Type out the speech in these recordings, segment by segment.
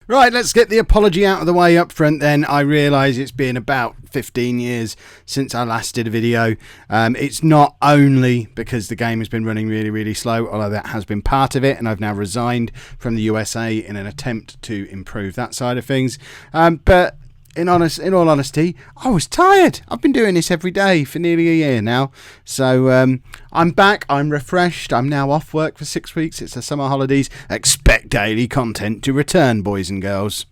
Right, let's get the apology out of the way up front then. I realise it's been about 15 years since I last did a video. It's not only because the game has been running really, really slow, although that has been part of it, and I've now resigned from the USA in an attempt to improve that side of things. But in all honesty, I was tired. I've been doing this every day for nearly a year now. So I'm back. I'm refreshed. I'm now off work for 6 weeks. It's the summer holidays. Expect daily content to return, boys and girls.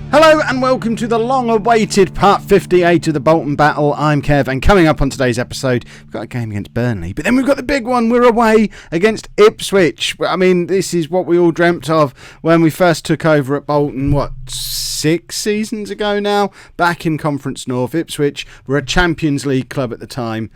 Hello and welcome to the long-awaited part 58 of the Bolton battle. I'm Kev, and coming up on today's episode, we've got a game against Burnley, but then we've got the big one. We're away against Ipswich. I mean, this is what we all dreamt of when we first took over at Bolton, 6 seasons ago now, back in Conference North. Ipswich were a Champions League club at the time.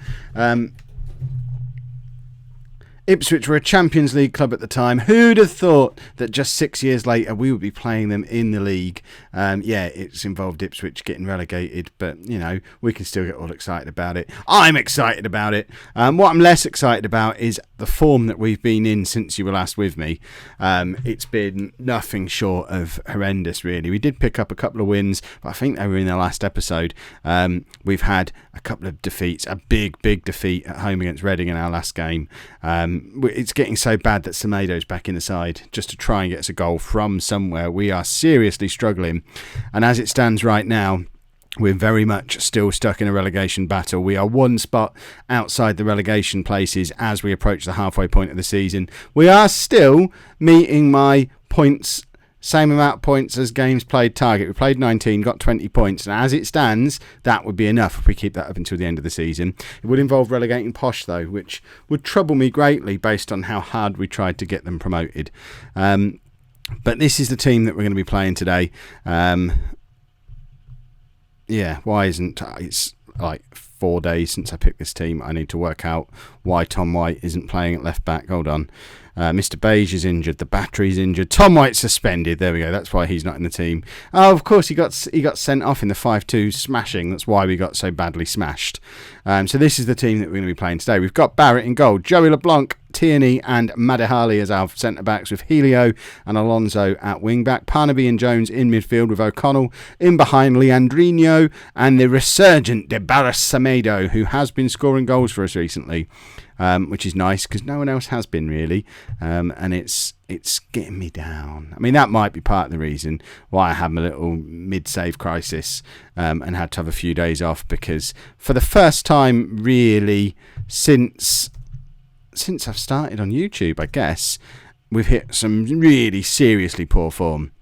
Ipswich were a Champions League club at the time. Who'd have thought that just 6 years later we would be playing them in the league? It's involved Ipswich getting relegated, but, you know, we can still get all excited about it. I'm excited about it. What I'm less excited about is the form that we've been in since you were last with me. It's been nothing short of horrendous, really. We did pick up a couple of wins, but I think they were in the last episode. We've had a couple of defeats, a big defeat at home against Reading in our last game. It's getting so bad that Semedo's back in the side just to try and get us a goal from somewhere. We are seriously struggling, and as it stands right now, we're very much still stuck in a relegation battle. We are one spot outside the relegation places as we approach the halfway point of the season. We are still meeting my points, same amount of points as games played target. We played 19, got 20 points. And as it stands, that would be enough if we keep that up until the end of the season. It would involve relegating Posh, though, which would trouble me greatly based on how hard we tried to get them promoted. But this is the team that we're going to be playing today. Why isn't... It's like 4 days since I picked this team. I need to work out why Tom White isn't playing at left back. Hold on. Mr. Beige is injured. The battery's injured. Tom White's suspended. There we go. That's why he's not in the team. Oh, of course, he got sent off in the 5-2 smashing. That's why we got so badly smashed. So this is the team that we're going to be playing today. We've got Barrett in goal, Joey LeBlanc, Tierney and Madihali as our centre-backs, with Helio and Alonso at wing-back. Parnaby and Jones in midfield, with O'Connell in behind Leandrinho and the resurgent Debarras Semedo, who has been scoring goals for us recently. Which is nice because no one else has been really, and it's getting me down. I mean, that might be part of the reason why I had my little mid-save crisis and had to have a few days off, because for the first time really since I've started on YouTube, I guess, we've hit some really seriously poor form.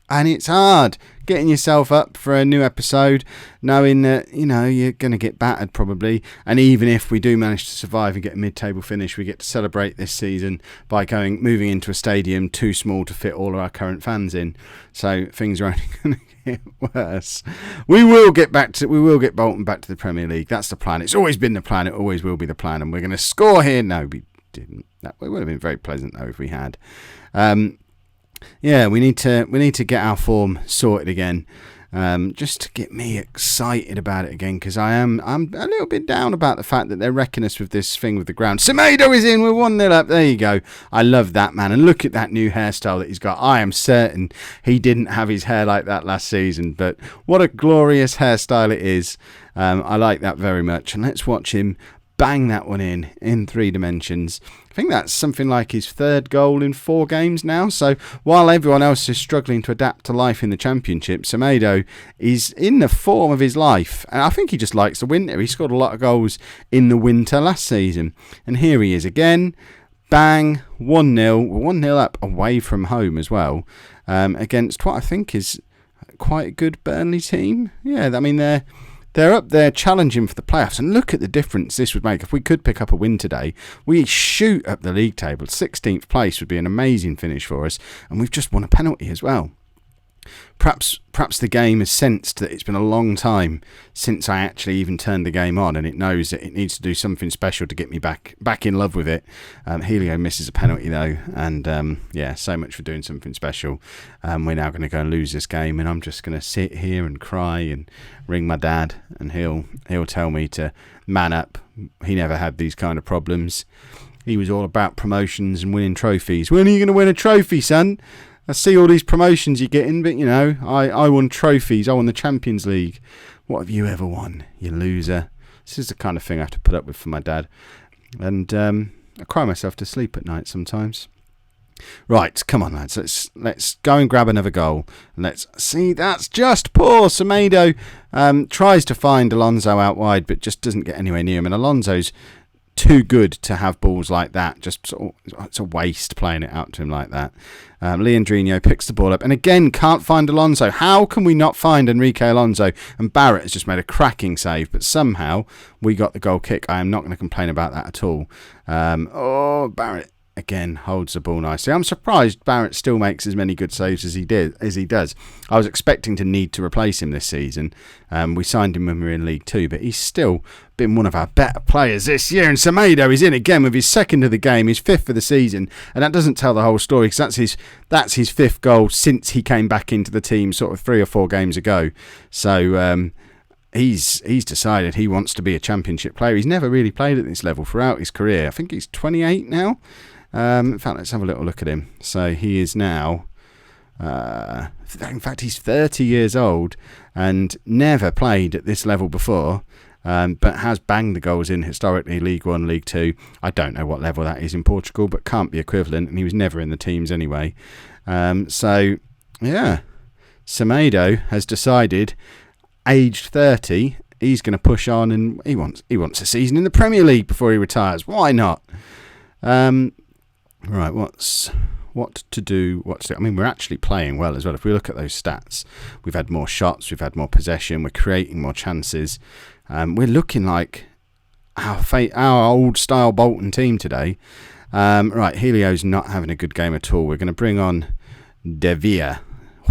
And it's hard getting yourself up for a new episode, knowing that, you know, you're going to get battered probably. And even if we do manage to survive and get a mid-table finish, we get to celebrate this season by moving into a stadium too small to fit all of our current fans in. So things are only going to get worse. We will get Bolton back to the Premier League. That's the plan. It's always been the plan. It always will be the plan. And we're going to score here. No, we didn't. That would have been very pleasant though if we had. We need to get our form sorted again, just to get me excited about it again, because I'm a little bit down about the fact that they're wrecking us with this thing with the ground. Semedo is in, we're 1-0 up, there you go. I love that, man, and look at that new hairstyle that he's got. I am certain he didn't have his hair like that last season, but what a glorious hairstyle it is. I like that very much, and let's watch him bang that one in 3 dimensions. I think that's something like his 3rd goal in 4 games now. So while everyone else is struggling to adapt to life in the Championship, Semedo is in the form of his life. And I think he just likes the winter. He scored a lot of goals in the winter last season. And here he is again. Bang, 1-0. 1-0 up away from home as well. Against what I think is quite a good Burnley team. Yeah, I mean, they're up there challenging for the playoffs, and look at the difference this would make. If we could pick up a win today, we shoot up the league table. 16th place would be an amazing finish for us, and we've just won a penalty as well. Perhaps the game has sensed that it's been a long time since I actually even turned the game on, and it knows that it needs to do something special to get me back in love with it. Helio misses a penalty though, and so much for doing something special. We're now going to go and lose this game, and I'm just going to sit here and cry and ring my dad, and he'll tell me to man up, he never had these kind of problems. He was all about promotions and winning trophies. When are you going to win a trophy, son? I see all these promotions you're getting, but, I won trophies. I won the Champions League. What have you ever won, you loser? This is the kind of thing I have to put up with for my dad. And I cry myself to sleep at night sometimes. Right, come on, lads. Let's go and grab another goal. And let's see. That's just poor. Semedo tries to find Alonso out wide, but just doesn't get anywhere near him. And Alonso's too good to have balls like that. Just it's a waste playing it out to him like that. Leandrinho picks the ball up and again can't find Alonso. How can we not find Enrique Alonso? And Barrett has just made a cracking save, but somehow we got the goal kick. I am not going to complain about that at all. Barrett again holds the ball nicely. I'm surprised Barrett still makes as many good saves as he does. I was expecting to need to replace him this season. We signed him when we were in League 2, but he's still been one of our better players this year. And Semedo is in again with his second of the game, his fifth for the season, and that doesn't tell the whole story because that's his fifth goal since he came back into the team sort of 3 or 4 games ago. So he's decided he wants to be a championship player. He's never really played at this level throughout his career. I think he's 28 now. In fact, let's have a little look at him. So he is now, in fact, he's 30 years old and never played at this level before, but has banged the goals in historically, League 1, League 2. I don't know what level that is in Portugal, but can't be equivalent, and he was never in the teams anyway. Semedo has decided, aged 30, he's going to push on, and he wants a season in the Premier League before he retires. Why not? Right, what to do? I mean, we're actually playing well as well. If we look at those stats, we've had more shots, we've had more possession, we're creating more chances. We're looking like our old style Bolton team today. Right, Helio's not having a good game at all. We're going to bring on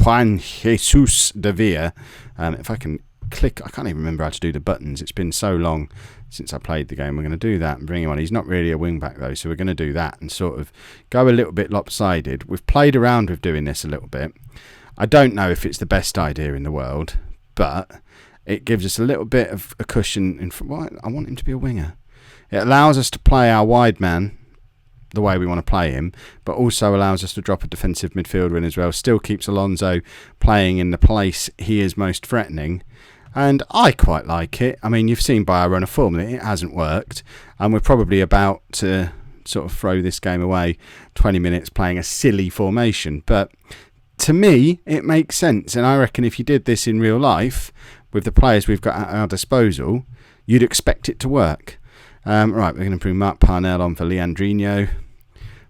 Juan Jesus De Villa. If I can click, I can't even remember how to do the buttons. It's been so long since I played the game. We're going to do that and bring him on. He's not really a wing back though, so we're going to do that and sort of go a little bit lopsided. We've played around with doing this a little bit. I don't know if it's the best idea in the world, but it gives us a little bit of a cushion. I want him to be a winger. It allows us to play our wide man the way we want to play him, but also allows us to drop a defensive midfielder in as well. Still keeps Alonso playing in the place he is most threatening. And I quite like it. I mean, you've seen by our run of form that it hasn't worked. And we're probably about to sort of throw this game away 20 minutes playing a silly formation. But to me, it makes sense. And I reckon if you did this in real life, with the players we've got at our disposal, you'd expect it to work. Right, we're going to bring Mark Parnell on for Leandrinho.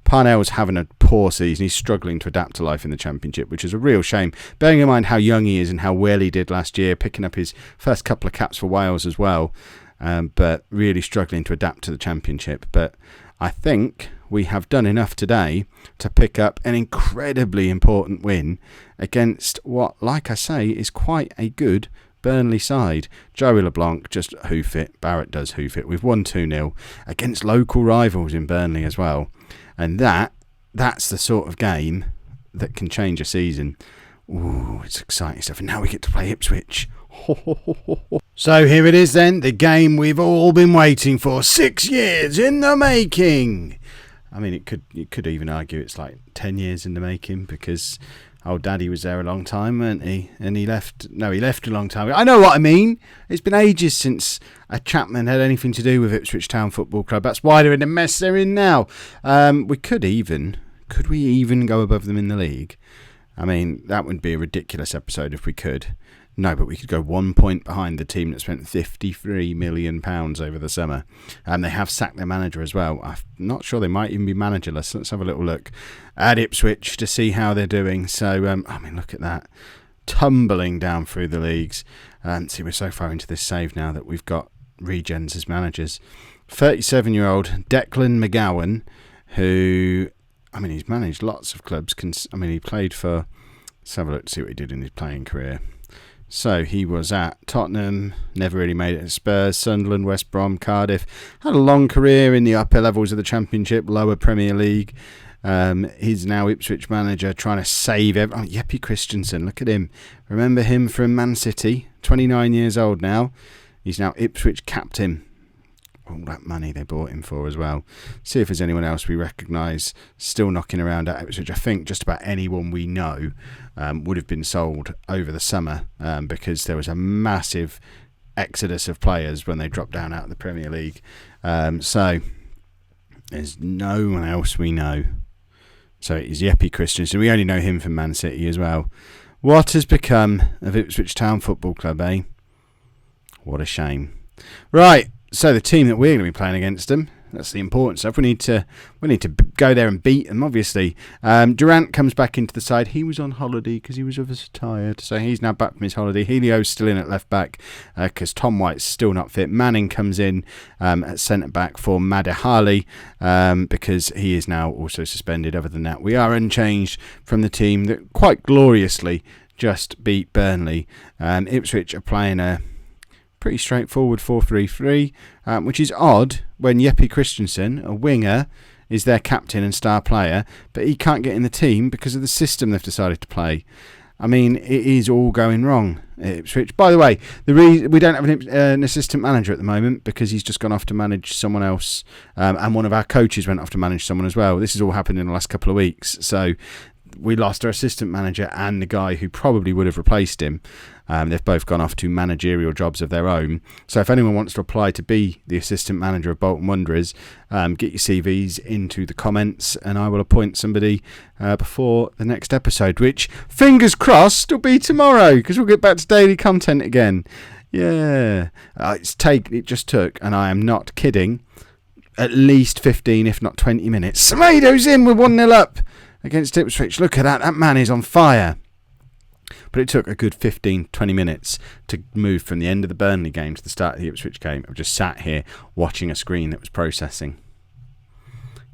Parnell's having a poor season. He's struggling to adapt to life in the Championship, which is a real shame, bearing in mind how young he is and how well he did last year, picking up his first couple of caps for Wales as well, but really struggling to adapt to the Championship. But I think we have done enough today to pick up an incredibly important win against what, like I say, is quite a good Burnley side. Joey LeBlanc just hoof it. Barrett does hoof it. We've won 2-0 against local rivals in Burnley as well. And that's the sort of game that can change a season. Ooh, it's exciting stuff. And now we get to play Ipswich. So here it is then, the game we've all been waiting for. 6 years in the making. I mean, you could even argue it's like 10 years in the making because old Daddy was there a long time, weren't he? And he left a long time ago. I know what I mean. It's been ages since a Chapman had anything to do with Ipswich Town Football Club. That's why they're in the mess they're in now. Could we even go above them in the league? I mean, that would be a ridiculous episode if we could. No, but we could go 1 point behind the team that spent £53 million over the summer. They have sacked their manager as well. I'm not sure they might even be managerless. Let's have a little look at Ipswich to see how they're doing. So, I mean, look at that. Tumbling down through the leagues. See, we're so far into this save now that we've got regens as managers. 37-year-old Declan McGowan, who, I mean, he's managed lots of clubs. He played for, let's have a look to see what he did in his playing career. So he was at Tottenham, never really made it at Spurs, Sunderland, West Brom, Cardiff. Had a long career in the upper levels of the Championship, lower Premier League. He's now Ipswich manager, trying to save everyone. Jeppe Christensen, look at him. Remember him from Man City? 29 years old now. He's now Ipswich captain. all that money they bought him for as well. See if there's anyone else we recognise still knocking around at Ipswich. I think just about anyone we know would have been sold over the summer because there was a massive exodus of players when they dropped down out of the Premier League. So there's no one else we know. So it is Jeppe Christensen. We only know him from Man City as well. What has become of Ipswich Town Football Club, eh? What a shame. Right. So the team that we're going to be playing against them, that's the important stuff. We need to go there and beat them, obviously. Durant comes back into the side. He was on holiday because he was obviously tired. So he's now back from his holiday. Helio's still in at left back because Tom White's still not fit. Manning comes in at centre back for Madehali because he is now also suspended. Other than that, we are unchanged from the team that quite gloriously just beat Burnley. Ipswich are playing a pretty straightforward 4-3-3, which is odd when Jeppe Christensen, a winger, is their captain and star player, but he can't get in the team because of the system they've decided to play. I mean, it is all going wrong at Ipswich. By the way, we don't have an assistant manager at the moment because he's just gone off to manage someone else, and one of our coaches went off to manage someone as well. This has all happened in the last couple of weeks, so we lost our assistant manager and the guy who probably would have replaced him. They've both gone off to managerial jobs of their own. So if anyone wants to apply to be the assistant manager of Bolton Wanderers, get your CVs into the comments and I will appoint somebody before the next episode, which, fingers crossed, will be tomorrow because we'll get back to daily content again. Yeah. It just took, and I am not kidding, at least 15, if not 20 minutes. Semedo's in with 1-0 up against Ipswich. Look at that. That man is on fire. But it took a good 15-20 minutes to move from the end of the Burnley game to the start of the Ipswich game. I've just sat here watching a screen that was processing.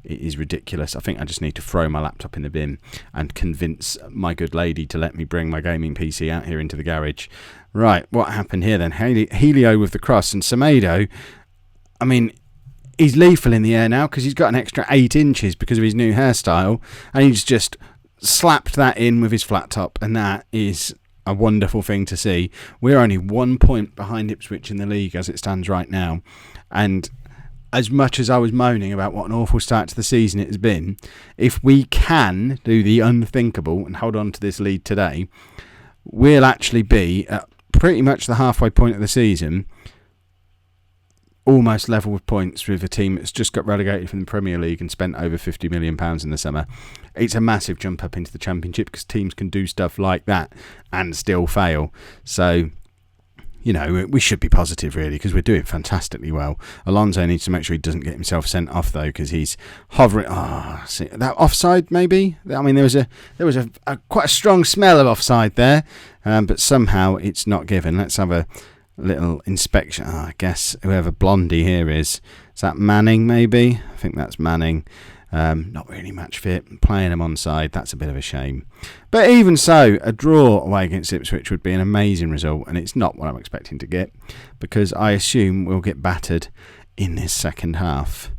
It is ridiculous. I think I just need to throw my laptop in the bin and convince my good lady to let me bring my gaming PC out here into the garage. Right, what happened here then? Helio with the cross, and Semedo, I mean, he's lethal in the air now because he's got an extra 8 inches because of his new hairstyle, and he's just slapped that in with his flat top, and that is a wonderful thing to see. We're only 1 point behind Ipswich in the league as it stands right now, and as much as I was moaning about what an awful start to the season it has been, if we can do the unthinkable and hold on to this lead today, we'll actually be at pretty much the halfway point of the season, almost level with points with a team that's just got relegated from the Premier League and spent over £50 million in the summer. It's a massive jump up into the Championship because teams can do stuff like that and still fail. So, you know, we should be positive really because we're doing fantastically well. Alonso needs to make sure he doesn't get himself sent off though because he's hovering. See, that offside maybe. I mean, there was a quite a strong smell of offside there, but somehow it's not given. Let's have a little inspection. I guess whoever Blondie here is that Manning maybe? I think that's Manning. Not really match fit, playing him onside, that's a bit of a shame. But even so, a draw away against Ipswich would be an amazing result, and it's not what I'm expecting to get because I assume we'll get battered in this second half.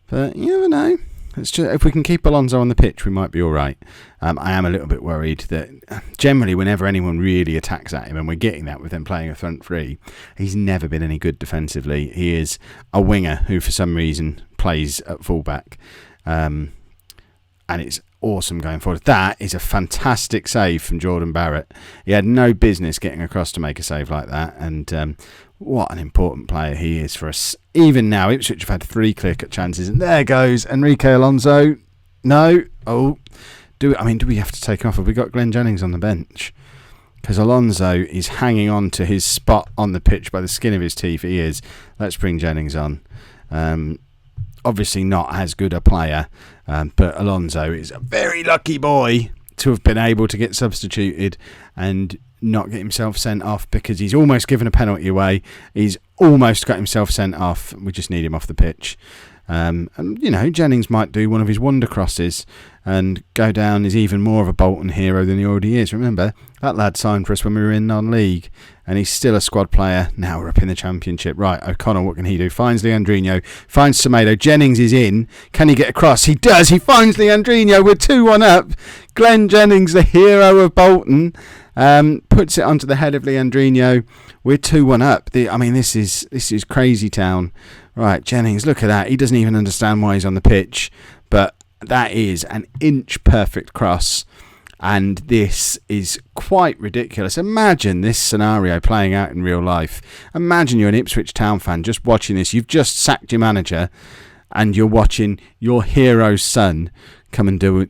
But you never know. It's just, if we can keep Alonso on the pitch, we might be all right. I am a little bit worried that generally whenever anyone really attacks at him, and we're getting that with him playing a front three, he's never been any good defensively. He is a winger who for some reason plays at fullback. And it's awesome going forward. That is a fantastic save from Jordan Barrett. He had no business getting across to make a save like that, and what an important player he is for us. Even now, Ipswich have had 3 clear-cut chances, and there goes Enrique Alonso. No. Do we have to take him off? Have we got Glenn Jennings on the bench? Because Alonso is hanging on to his spot on the pitch by the skin of his teeth. He is. Let's bring Jennings on. Obviously not as good a player, but Alonso is a very lucky boy to have been able to get substituted and not get himself sent off because he's almost given a penalty away. He's almost got himself sent off. We just need him off the pitch. And, you know, Jennings might do one of his wonder crosses and go down as even more of a Bolton hero than he already is. Remember, that lad signed for us when we were in non-league, and he's still a squad player. Now we're up in the Championship. Right, O'Connell, what can he do? Finds Leandrinho, finds Semedo. Jennings is in. Can he get across? He does. He finds Leandrinho. We're 2-1 up. Glenn Jennings, the hero of Bolton, puts it onto the head of Leandrinho. We're 2-1 up. This is crazy town. Right, Jennings, look at that. He doesn't even understand why he's on the pitch. But that is an inch perfect cross. And this is quite ridiculous. Imagine this scenario playing out in real life. Imagine you're an Ipswich Town fan just watching this. You've just sacked your manager and you're watching your hero's son come and do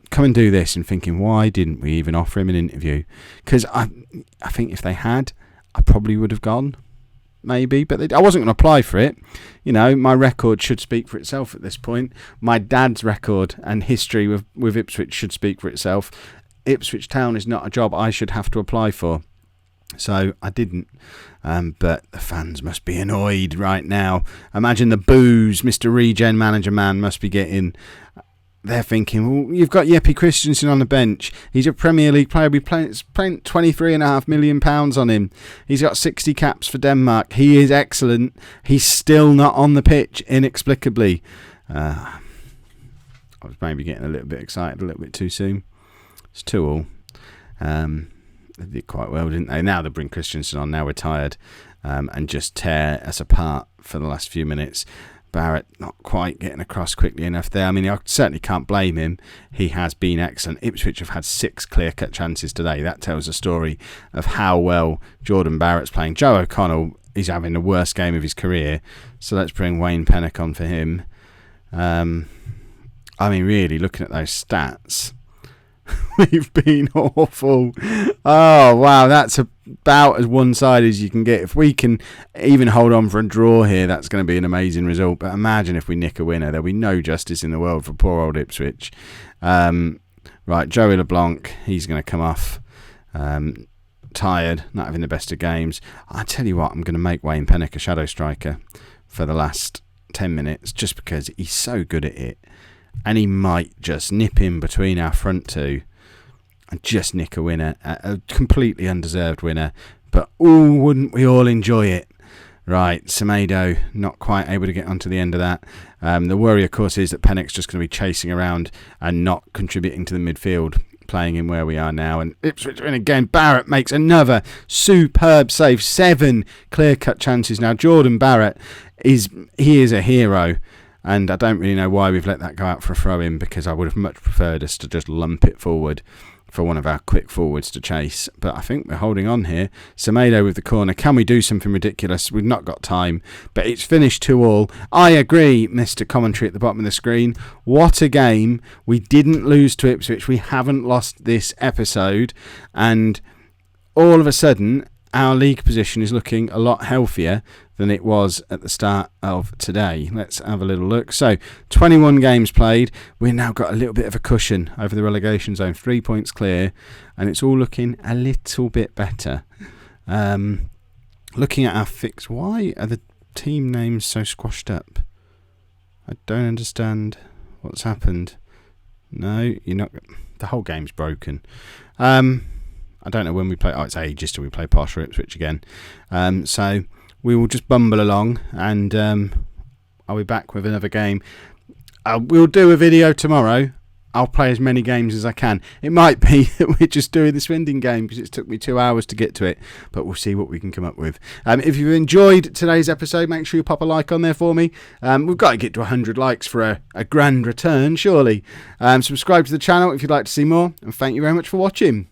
this and thinking, why didn't we even offer him an interview? Because I think if they had, I probably would have gone. Maybe, but I wasn't going to apply for it. You know, my record should speak for itself at this point. My dad's record and history with Ipswich should speak for itself. Ipswich Town is not a job I should have to apply for. So I didn't. But the fans must be annoyed right now. Imagine the boos Mr. Regen manager man must be getting. They're thinking, well, you've got Jeppe Christensen on the bench. He's a Premier League player. We spent £23.5 million on him. He's got 60 caps for Denmark. He is excellent. He's still not on the pitch, inexplicably. I was maybe getting a little bit excited a little bit too soon. It's 2-2. They did quite well, didn't they? Now they bring Christensen on. Now we're tired. And just tear us apart for the last few minutes. Barrett not quite getting across quickly enough there. I mean, I certainly can't blame him. He has been excellent. Ipswich have had 6 clear-cut chances today. That tells a story of how well Jordan Barrett's playing. Joe O'Connell is having the worst game of his career. So let's bring Wayne Pennock on for him. I mean, really, looking at those stats, we've been awful. Oh, wow, that's about as one-sided as you can get. If we can even hold on for a draw here, that's going to be an amazing result. But imagine if we nick a winner. There'll be no justice in the world for poor old Ipswich. Right, Joey LeBlanc, he's going to come off. Tired, not having the best of games. I tell you what, I'm going to make Wayne Pennock a shadow striker for the last 10 minutes just because he's so good at it. And he might just nip in between our front two and just nick a winner, a completely undeserved winner. But, wouldn't we all enjoy it? Right, Semedo not quite able to get onto the end of that. The worry, of course, is that Pennock's just going to be chasing around and not contributing to the midfield, playing in where we are now. And Ipswich are in again. Barrett makes another superb save. 7 clear-cut chances now. Jordan Barrett is a hero. And I don't really know why we've let that go out for a throw-in, because I would have much preferred us to just lump it forward for one of our quick forwards to chase. But I think we're holding on here. Semedo with the corner. Can we do something ridiculous? We've not got time. But it's finished 2-2. I agree, Mr. Commentary at the bottom of the screen. What a game. We didn't lose to Ipswich. We haven't lost this episode. And all of a sudden, our league position is looking a lot healthier than it was at the start of today. Let's have a little look. So, 21 games played. We've now got a little bit of a cushion over the relegation zone. 3 points clear. And it's all looking a little bit better. Looking at our fix, why are the team names so squashed up? I don't understand what's happened. No, you're not. The whole game's broken. I don't know when we play. Oh, it's ages till we play Posh or Ipswich again. So we will just bumble along, and I'll be back with another game. We'll do a video tomorrow. I'll play as many games as I can. It might be that we're just doing the Swindon game because it took me 2 hours to get to it, but we'll see what we can come up with. If you've enjoyed today's episode, make sure you pop a like on there for me. We've got to get to 100 likes for a grand return, surely. Subscribe to the channel if you'd like to see more, and thank you very much for watching.